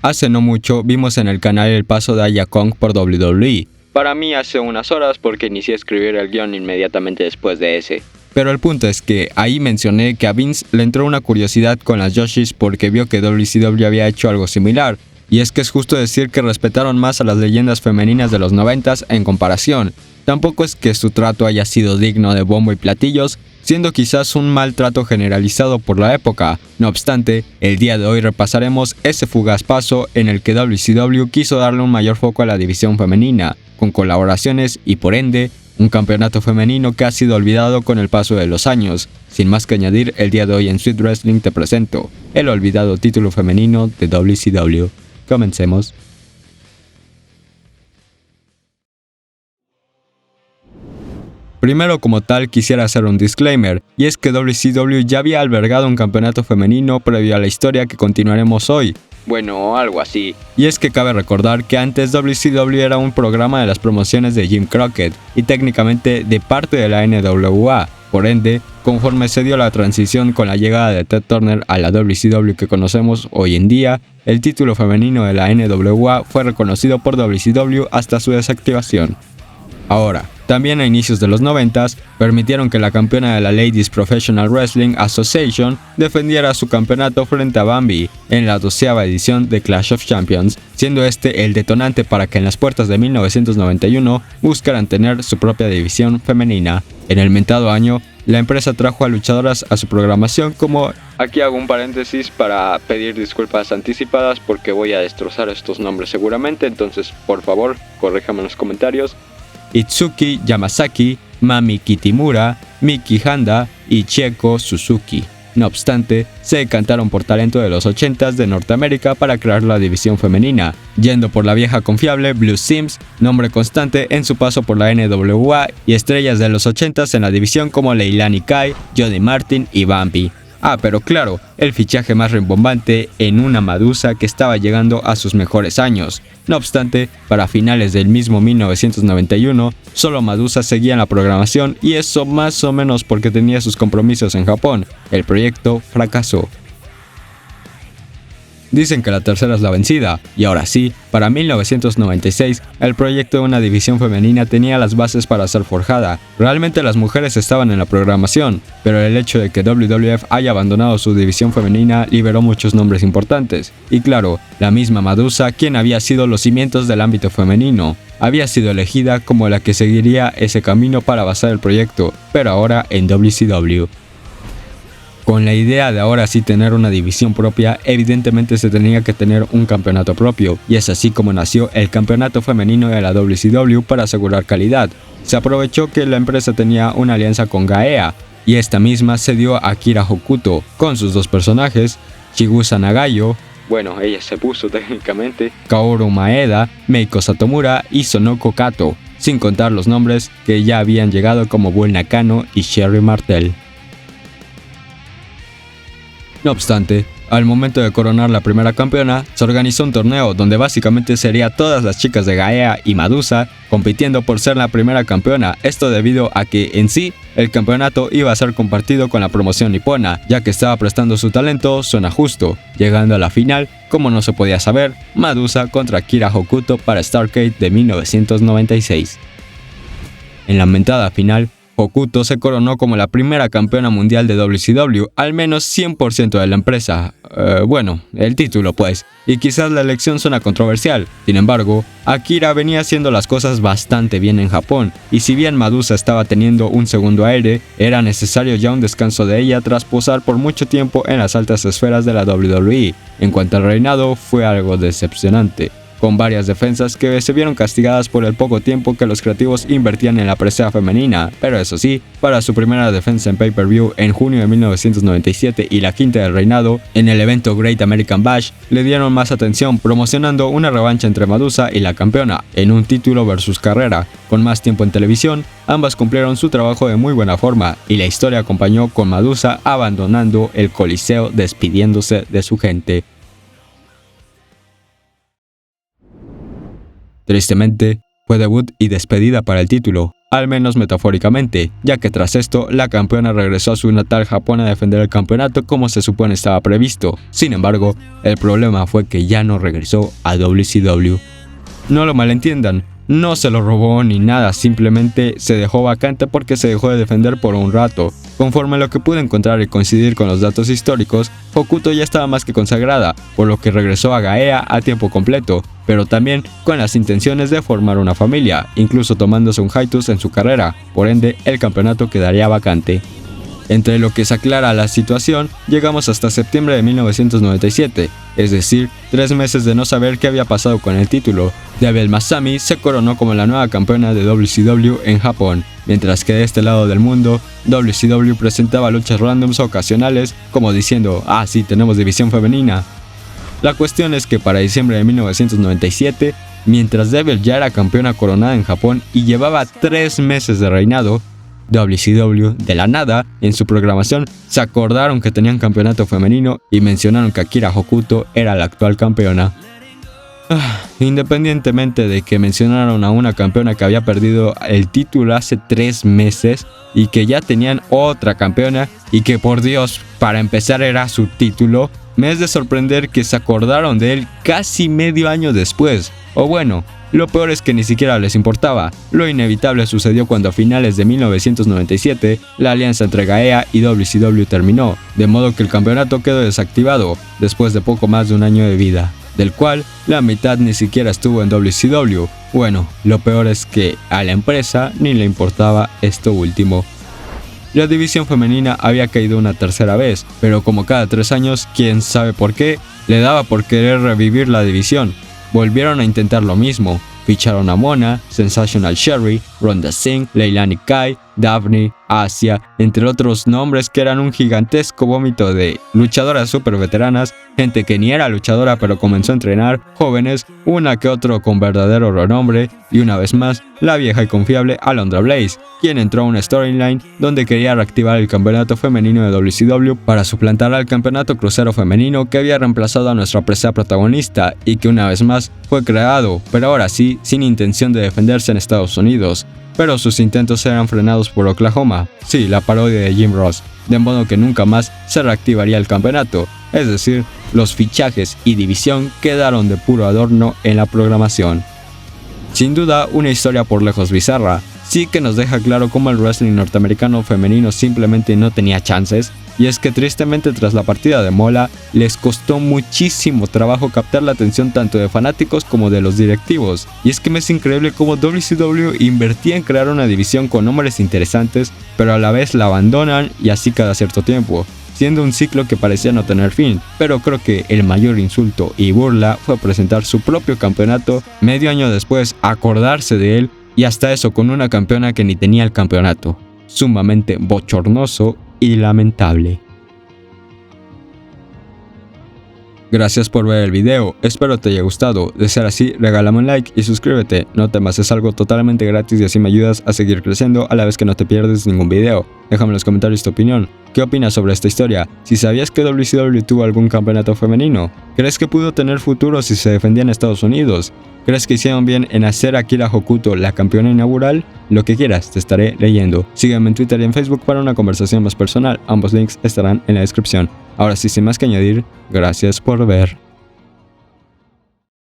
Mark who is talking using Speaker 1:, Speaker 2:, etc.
Speaker 1: Hace no mucho vimos en el canal el paso de Aya Kong por WWE. Para mí hace unas horas porque inicié a escribir el guión inmediatamente después de ese. Pero el punto es que ahí mencioné que a Vince le entró una curiosidad con las Yoshis porque vio que WCW había hecho algo similar. Y es que es justo decir que respetaron más a las leyendas femeninas de los 90s en comparación. Tampoco es que su trato haya sido digno de bombo y platillos, siendo quizás un maltrato generalizado por la época. No obstante, el día de hoy repasaremos ese fugaz paso en el que WCW quiso darle un mayor foco a la división femenina, con colaboraciones y por ende, un campeonato femenino que ha sido olvidado con el paso de los años. Sin más que añadir, el día de hoy en Sweet Wrestling te presento el olvidado título femenino de WCW. Comencemos. Primero como tal quisiera hacer un disclaimer, y es que WCW ya había albergado un campeonato femenino previo a la historia que continuaremos hoy. Bueno, algo así. Y es que cabe recordar que antes WCW era un programa de las promociones de Jim Crockett, y técnicamente de parte de la NWA. Por ende, conforme se dio la transición con la llegada de Ted Turner a la WCW que conocemos hoy en día, el título femenino de la NWA fue reconocido por WCW hasta su desactivación. Ahora, también a inicios de los 90s, permitieron que la campeona de la Ladies Professional Wrestling Association defendiera su campeonato frente a Bambi en la 12ª edición de Clash of Champions, siendo este el detonante para que en las puertas de 1991 buscaran tener su propia división femenina. En el mentado año, la empresa trajo a luchadoras a su programación como... Aquí hago un paréntesis para pedir disculpas anticipadas porque voy a destrozar estos nombres seguramente, entonces por favor, corríjame en los comentarios. Itsuki Yamasaki, Mami Kitamura, Miki Handa y Chieko Suzuki. No obstante, se decantaron por talento de los 80s de Norteamérica para crear la división femenina, yendo por la vieja confiable Blue Sims, nombre constante en su paso por la NWA, y estrellas de los 80s en la división como Leilani Kai, Johnny Martin y Bambi. Pero claro, el fichaje más rimbombante en una Madusa que estaba llegando a sus mejores años. No obstante, para finales del mismo 1991, solo Madusa seguía en la programación y eso más o menos porque tenía sus compromisos en Japón. El proyecto fracasó. Dicen que la tercera es la vencida, y ahora sí, para 1996, el proyecto de una división femenina tenía las bases para ser forjada. Realmente las mujeres estaban en la programación, pero el hecho de que WWF haya abandonado su división femenina liberó muchos nombres importantes. Y claro, la misma Madusa, quien había sido los cimientos del ámbito femenino, había sido elegida como la que seguiría ese camino para basar el proyecto, pero ahora en WCW. Con la idea de ahora sí tener una división propia, evidentemente se tenía que tener un campeonato propio, y es así como nació el campeonato femenino de la WCW para asegurar calidad. Se aprovechó que la empresa tenía una alianza con Gaea, y esta misma se dio a Akira Hokuto, con sus dos personajes, Chigusa Nagayo, bueno, ella se puso técnicamente, Kaoru Maeda, Meiko Satomura y Sonoko Kato, sin contar los nombres que ya habían llegado como Bull Nakano y Sherry Martel. No obstante, al momento de coronar la primera campeona, se organizó un torneo donde básicamente sería todas las chicas de Gaea y Madusa compitiendo por ser la primera campeona, esto debido a que en sí el campeonato iba a ser compartido con la promoción nipona, ya que estaba prestando su talento suena justo, llegando a la final, como no se podía saber, Madusa contra Akira Hokuto para Starrcade de 1996. En la mentada final, Hokuto se coronó como la primera campeona mundial de WCW, al menos 100% de la empresa. El título pues, y quizás la elección suena controversial. Sin embargo, Akira venía haciendo las cosas bastante bien en Japón, y si bien Madusa estaba teniendo un segundo aire, era necesario ya un descanso de ella tras posar por mucho tiempo en las altas esferas de la WWE. En cuanto al reinado, fue algo decepcionante, con varias defensas que se vieron castigadas por el poco tiempo que los creativos invertían en la presea femenina, pero eso sí, para su primera defensa en pay-per-view en junio de 1997 y la quinta del reinado, en el evento Great American Bash, le dieron más atención promocionando una revancha entre Madusa y la campeona, en un título versus carrera. Con más tiempo en televisión, ambas cumplieron su trabajo de muy buena forma, y la historia acompañó con Madusa abandonando el coliseo despidiéndose de su gente. Tristemente, fue debut y despedida para el título, al menos metafóricamente, ya que tras esto, la campeona regresó a su natal Japón a defender el campeonato como se supone estaba previsto. Sin embargo, el problema fue que ya no regresó a WCW. No lo malentiendan, no se lo robó ni nada, simplemente se dejó vacante porque se dejó de defender por un rato. Conforme a lo que pude encontrar y coincidir con los datos históricos, Hokuto ya estaba más que consagrada, por lo que regresó a Gaea a tiempo completo, pero también con las intenciones de formar una familia, incluso tomándose un hiatus en su carrera, por ende el campeonato quedaría vacante. Entre lo que se aclara la situación, llegamos hasta septiembre de 1997, es decir, 3 meses de no saber qué había pasado con el título. Devi Masami se coronó como la nueva campeona de WCW en Japón, mientras que de este lado del mundo, WCW presentaba luchas randoms ocasionales, como diciendo, ah sí, tenemos división femenina. La cuestión es que para diciembre de 1997, mientras Devil ya era campeona coronada en Japón y llevaba 3 meses de reinado, WCW, de la nada, en su programación, se acordaron que tenían campeonato femenino y mencionaron que Akira Hokuto era la actual campeona. Independientemente de que mencionaron a una campeona que había perdido el título hace 3 meses y que ya tenían otra campeona y que por Dios, para empezar era su título, me es de sorprender que se acordaron de él casi medio año después. O bueno, lo peor es que ni siquiera les importaba. Lo inevitable sucedió cuando a finales de 1997 la alianza entre Gaea y WCW terminó, de modo que el campeonato quedó desactivado después de poco más de un año de vida, del cual la mitad ni siquiera estuvo en WCW. Bueno, lo peor es que a la empresa ni le importaba esto último. La división femenina había caído una tercera vez, pero como cada 3 años, quién sabe por qué, le daba por querer revivir la división. Volvieron a intentar lo mismo, ficharon a Mona, Sensational Sherry, Ronda Singh, Leilani Kai, Daphne, Asia, entre otros nombres que eran un gigantesco vómito de luchadoras super veteranas, gente que ni era luchadora pero comenzó a entrenar, jóvenes, una que otro con verdadero renombre, y una vez más, la vieja y confiable Alundra Blaze, quien entró a una storyline donde quería reactivar el campeonato femenino de WCW para suplantar al campeonato crucero femenino que había reemplazado a nuestra apreciada protagonista y que una vez más fue creado, pero ahora sí, sin intención de defenderse en Estados Unidos. Pero sus intentos eran frenados por Oklahoma, sí, la parodia de Jim Ross, de modo que nunca más se reactivaría el campeonato, es decir, los fichajes y división quedaron de puro adorno en la programación. Sin duda, una historia por lejos bizarra, sí que nos deja claro cómo el wrestling norteamericano femenino simplemente no tenía chances, y es que tristemente tras la partida de Mola, les costó muchísimo trabajo captar la atención tanto de fanáticos como de los directivos, y es que me es increíble cómo WCW invertía en crear una división con nombres interesantes, pero a la vez la abandonan y así cada cierto tiempo, siendo un ciclo que parecía no tener fin, pero creo que el mayor insulto y burla fue presentar su propio campeonato medio año después, acordarse de él, y hasta eso con una campeona que ni tenía el campeonato. Sumamente bochornoso y lamentable. Gracias por ver el video, espero te haya gustado. De ser así, regálame un like y suscríbete. No temas, es algo totalmente gratis y así me ayudas a seguir creciendo a la vez que no te pierdes ningún video. Déjame en los comentarios tu opinión. ¿Qué opinas sobre esta historia? Si sabías que WCW tuvo algún campeonato femenino, ¿crees que pudo tener futuro si se defendía en Estados Unidos? ¿Crees que hicieron bien en hacer a Akira Hokuto la campeona inaugural? Lo que quieras, te estaré leyendo. Sígueme en Twitter y en Facebook para una conversación más personal. Ambos links estarán en la descripción. Ahora sí, sin más que añadir, gracias por ver.